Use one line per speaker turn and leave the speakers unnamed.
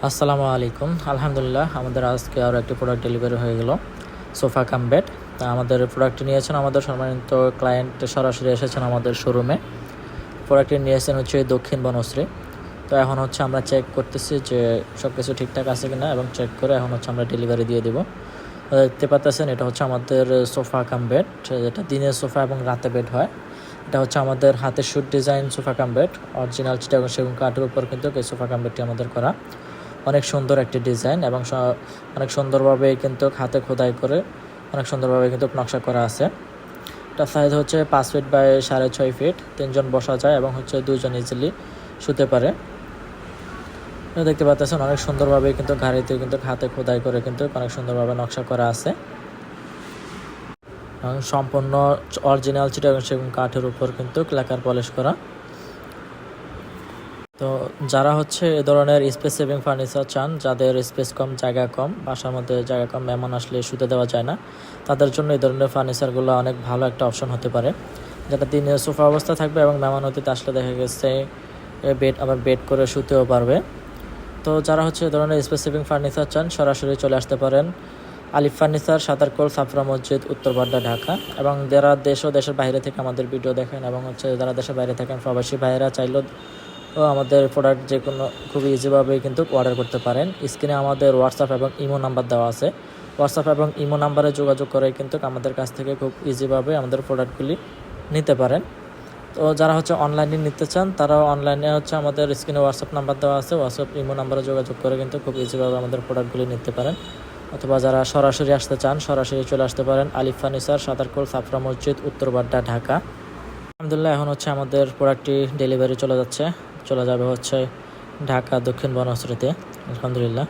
আসসালামু আলাইকুম। আলহামদুলিল্লাহ, আমাদের আজকে আরও একটি প্রোডাক্ট ডেলিভারি হয়ে গেল, সোফা কাম বেড। তা আমাদের প্রোডাক্টটি নিয়েছেন আমাদের সম্মানিত ক্লায়েন্ট, সরাসরি এসেছেন আমাদের শোরুমে। প্রোডাক্টটি নিয়েছেন হচ্ছে দক্ষিণ বনশ্রী। তো এখন হচ্ছে আমরা চেক করতেছি যে সব কিছু ঠিকঠাক আছে কিনা, এবং চেক করে এখন হচ্ছে আমরা ডেলিভারি দিয়ে দেবো। দেখতে পাচ্ছেন, এটা হচ্ছে আমাদের সোফা কাম বেড, যেটা দিনের সোফা এবং রাতে বেড হয়। এটা হচ্ছে আমাদের হাতের shoot design sofa cum bed, original Chittagong সেগুন কাঠের উপর কিন্তু এই সোফা কাম বেডটি আমাদের করা। অনেক সুন্দর একটি ডিজাইন, এবং অনেক সুন্দরভাবে কিন্তু হাতে খোদাই করে অনেক সুন্দরভাবে কিন্তু নকশা করা আছে। এটা সাইজ হচ্ছে 5 ফিট বাই 6.5 ফিট, 3জন বসা যায় এবং হচ্ছে 2জন ইজিলি শুতে পারে। দেখতে পাচ্ছেন, অনেক সুন্দরভাবে কিন্তু গাড়িতে কিন্তু হাতে খোদাই করে কিন্তু অনেক সুন্দরভাবে নকশা করা আছে, এবং সম্পূর্ণ অরিজিনাল চিটাগং সেগুন কাঠের উপর কিন্তু লেকার পলিশ করা। তো যারা হচ্ছে এ ধরনের স্পেস সেভিং ফার্নিচার চান, যাদের স্পেস কম, জায়গা কম, বাসার মধ্যে জায়গা কম, মেহমান আসলে শুতে দেওয়া যায় না, তাদের জন্য এই ধরনের ফার্নিচারগুলো অনেক ভালো একটা অপশন হতে পারে। যেটা দিনে সোফা অবস্থা থাকবে এবং মেহমান অতিথি আসলে দেখা গেছে বেড করে শুতেও পারবে। তো যারা হচ্ছে এ ধরনের স্পেস সেভিং ফার্নিচার চান, সরাসরি চলে আসতে পারেন আলিফ ফার্নিচার, সাতারকোল, সাফরা মসজিদ, উত্তর বাড্ডা, ঢাকা। এবং যারা দেশ ও দেশের বাইরে থেকে আমাদের ভিডিও দেখেন, এবং হচ্ছে যারা দেশের বাইরে থাকেন, প্রবাসী ভাইয়েরা চাইলেও আমাদের প্রোডাক্ট যে কোনো খুবই ইজিভাবে কিন্তু অর্ডার করতে পারেন। স্ক্রিনে আমাদের হোয়াটসঅ্যাপ এবং ইমো নাম্বার দেওয়া আছে। হোয়াটসঅ্যাপ এবং ইমো নাম্বারে যোগাযোগ করে কিন্তু আমাদের কাছ থেকে খুব ইজিভাবে আমাদের প্রোডাক্টগুলি নিতে পারেন। তো যারা হচ্ছে অনলাইনে নিতে চান, তারাও অনলাইনে হচ্ছে আমাদের স্ক্রিনে হোয়াটসঅ্যাপ নাম্বার দেওয়া আছে, হোয়াটসঅ্যাপ ইমো নাম্বারে যোগাযোগ করে কিন্তু খুব ইজিভাবে আমাদের প্রোডাক্টগুলি নিতে পারেন। অথবা যারা সরাসরি আসতে চান, সরাসরি চলে আসতে পারেন আলিফ ফার্নিচার, সাতারকোল, সাফরা মসজিদ, উত্তর বাড্ডা, ঢাকা। আলহামদুলিল্লাহ, এখন হচ্ছে আমাদের প্রোডাক্টটি ডেলিভারি চলে যাবে হচ্ছে ঢাকা দক্ষিণ বনশ্রীতে। আলহামদুলিল্লাহ।